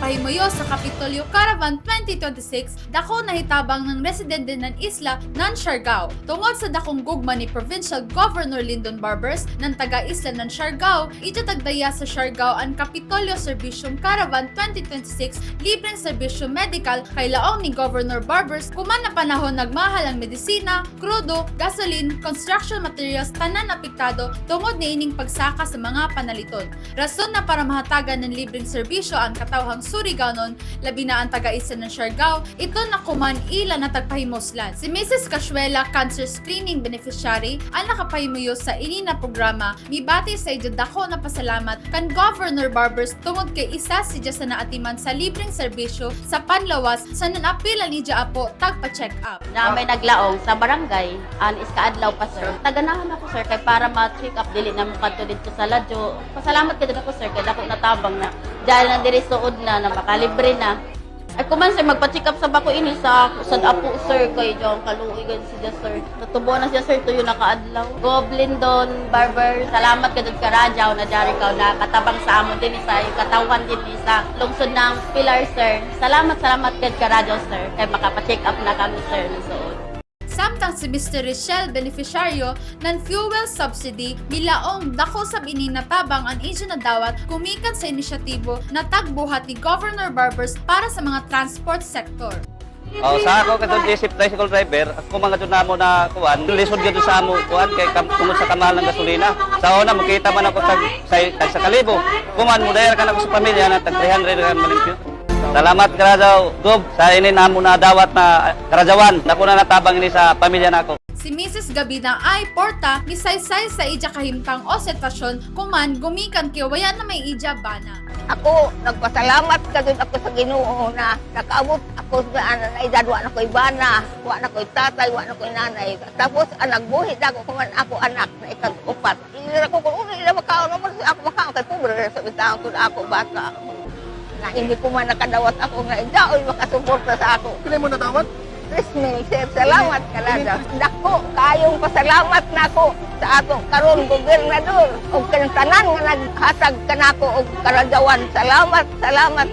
nakapahimuyo sa Kapitolyo Caravan 2026, dako nahitabang ng residente ng isla ng Siargao. Tungod sa dakong gugma ni Provincial Governor Lyndon Barbers ng taga-isla ng Siargao, itatagdaya sa Siargao ang Kapitolyo Servisyong Caravan 2026, libreng serbisyo medical kay laong ni Governor Barbers kuman na panahon nagmahal ang medisina, krudo, gasoline, construction materials tanan apektado tungod niining pagsaka sa mga panaliton. Rason na para mahatagan ng libreng serbisyo ang katawhang Surigaonon, labi na ang taga-isa ng Siargao, ito na kuman ila na tagpahimoslan. Si Mrs. Casuela, cancer screening beneficiary, ang nakapahimuyo sa ini na programa, mibati sa idyo dako na pasalamat kan Governor Barbers tungod kay isa siya sa naatiman sa libreng serbisyo sa panlawas sa nanapila ni Apo tagpa-check up. Na may naglaong sa barangay, is kaadlaw pa sir. Taganahan ako sir kay para ma-check up dili na mo kadto dito sa Ladyo. Pasalamat gid ako sir kay dako natabang na dahil na diri suod na makalibre na. Ay kuman sir magpa-check up sa bako ini sa Apo sir kay jong kaluoy gid siya sir. Natubo na siya sir tuyo nakaadlaw. Goblin Don Barber, salamat gid ka radyaw na dari ka na katabang sa amon din sa katawan din sa lungsod ng Pilar sir. Salamat gid ka radyaw sir kay makapa-check up na kami sir ni suod. Samtang si Mr. Richelle, beneficiaryo ng fuel subsidy, milaong dako sa natabang ang isyu na dawat kumikan sa inisyatibo na tagbuhat ni Governor Barbers para sa mga transport sector. Sa ako katong isip tricycle driver, ako mga dun namo na kuan, lisod gyud sa amo kuan kay tungod sa kamahal ng gasolina. Sa una makita man ako sa kalibo. Kuman mo dayer kan ako sa pamilya na tag 300 kan malimpyo. Salamat Karajaw, Gob, sa ini namo na dawat na Karajawan. Dako na natabang ini sa pamilya nako. Si Mrs. Gabina ay porta misaysay sa ija kahimtang o sitwasyon kuman gumikan kay waya na may ija bana. Ako, nagpasalamat kagud ako sa Ginoo na nakaabot ako sa edad wa na ko'y bana, wa na ko'y tatay, wa na ko'y nanay. Tapos nagbuhi ako kuman ako anak na ikag-upat. Ila ko kung ila makaon naman ako makaon kay pobre sa bitaw ko ako bata. Na hindi ko man nakadawat ako nga idaoy makasuporta sa ako. Kailan mo nadawat? Christmas, sir, salamat kalada. Dako, kayong pasalamat nako sa atong karon gobernador ug kanang tanan nga naghatag kanako og Karajawan. Salamat,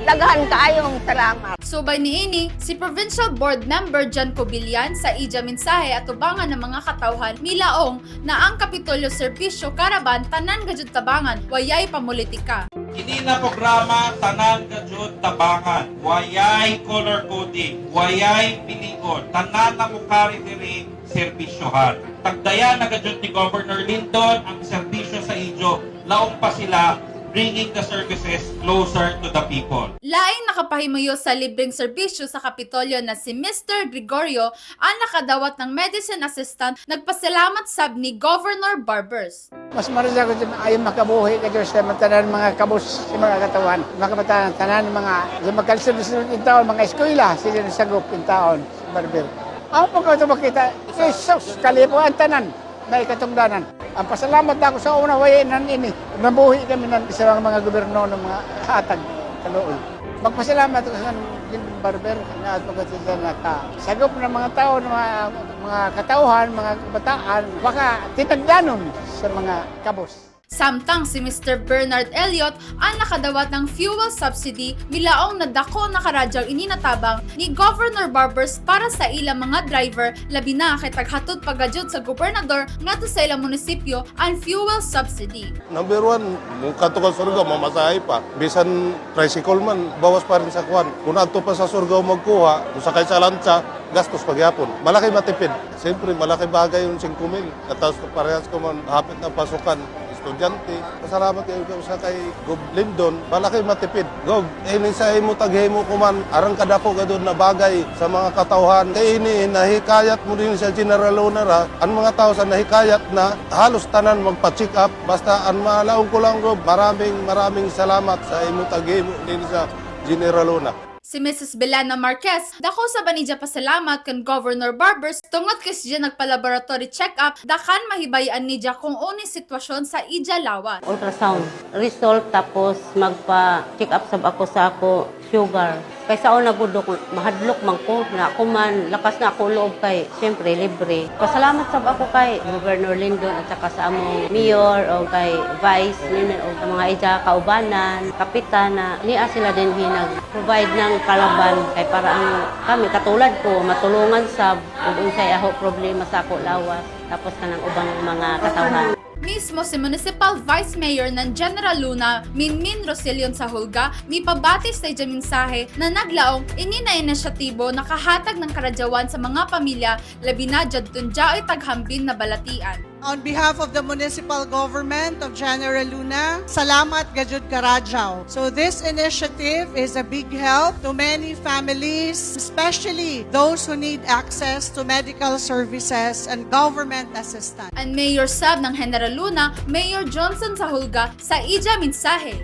daghan kaayong salamat. Subay niini, si Provincial Board Member John Cobillan sa ija mensahe at tubangan ng mga katawhan milaong na ang Kapitolyo Serbisyo Caravan tanan gajud tabangan wayay pamulitika. Ini na programa tanan gajud tabangan, wayay color coding, wayay pilion, tanan na mukari diri serbisyohan. Tagdaya na gajud ni Governor Lyndon ang serbisyo sa inyo, laong pa sila bringing the services closer to the people. Laing nakapahimuyo sa libreng serbisyo sa Kapitolyo na si Mr. Gregorio ang nakadawat ng medicine assistant nagpasalamat sab ni Governor Barbers. Mas marasa ko dyan ayaw makabuhi ka dyan sa tanan mga kabus sa mga katawan. Mga kabataan, tanan mga magkalisunod yung taon, mga eskwela, sila nasagop yung taon sa Barber. Ako po ka ito makita, Jesus, kalipuan tanan, may katungdanan. Ang pasalamat ako sa una wayanan ini. Nabuhi kami ng isang mga gobyerno ng mga hatag kaluoy. Magpasalamat ako sa Lyndon Barber na at magkatila na sagop ng mga tao, mga katauhan, mga kabataan, baka tinagdanon sa mga kabos. Samtang si Mr. Bernard Elliot ang nakadawat ng fuel subsidy milaong nadako nakaradyaw ininatabang ni Governor Barbers para sa ilang mga driver labi na kay taghatod pagajud sa gobernador ngadto sa ilang munisipyo ang fuel subsidy. Number one, kato ka Surigao, mamasahe pa. Bisan tricycle man, bawas pa rin sa kwan. Kung ato pa sa Surigao magkuha, kung sakay sa lancha, gastos pagyapon. Malaki matipid. Siyempre, malaki bagay yung 5,000. Tapos parehas ko man, hapit na pasukan. Estudyante, pasalamat kayo sa kay Gob Lyndon, malaki matipid. Gog, ini sa imo taghimo kuman, arang kadako gadon na bagay sa mga katawhan. Kay ini, nahikayat mo din sa General Onara, ang mga tao sa nahikayat na halos tanan magpa-check up. Basta ang malaong ko lang, Gob, maraming salamat sa imo taghimo din sa General Onara. Si Mrs. Belana Marquez, dako sa banidya pasalamat kan Governor Barbers tungod kay siya nagpa-laboratory check-up, dakan mahibayan niya kung uni sitwasyon sa ija lawas. Ultrasound result tapos magpa-check up sab ako sa ako sugar. Kaysa ako nagudok, mahadlok man ko, na ako man, lakas na ako loob kay, siyempre, libre. Pasalamat sab ako kay Governor Lindon at saka sa among mayor o kay vice, o sa mga ija, kaubanan, kapitan na niya sila din hinag-provide ng kalaban kay para ang kami, katulad ko, matulungan sa kung unsay aho problema sa ako lawas, tapos kanang ubang mga katawhan. Mismo si Municipal Vice Mayor ng General Luna, Minmin Roselion sa Hulga, may pabati sa iyang mensahe na naglaong ini na inisyatibo nakahatag ng karadyawan sa mga pamilya, labi na dyan tunja ay taghambin na balatian. On behalf of the municipal government of General Luna, salamat gajud karadyaw. So this initiative is a big help to many families, especially those who need access to medical services and government assistance. Ang Mayor Sab ng General Luna, Mayor Johnson sa Hulga, sa ija mensahe.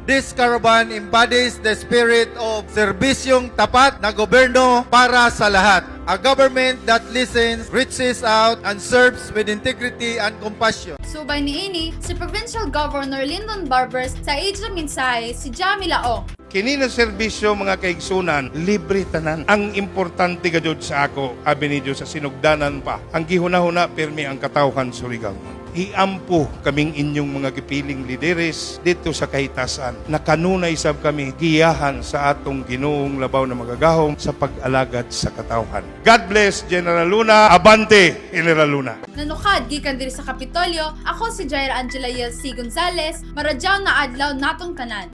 This caravan embodies the spirit of serbisyong tapat na gobyerno para sa lahat. A government that listens, reaches out, and serves with integrity and compassion. Subay niini, si Provincial Governor Lyndon Barbers sa ija mensahe si Jamie Laong. Kini na serbisyo mga kaigsunan, libre tanan. Ang importante gajud sa ako, abi ni Diyos sa sinugdanan pa. Ang gihuna-huna, pirmi ang katawhan Surigao. Iampo kaming inyong mga gipiling lideres dito sa kahitasan na kanunay sab kami giyahan sa atong Ginoong labaw na magagahom sa pag-alagad sa katawhan. God bless General Luna, abante General Luna. Nanukad gikan diri sa Kapitolyo, ako si Jaira Angela Yelsi Gonzalez, maradyaw na adlaw natong tanan.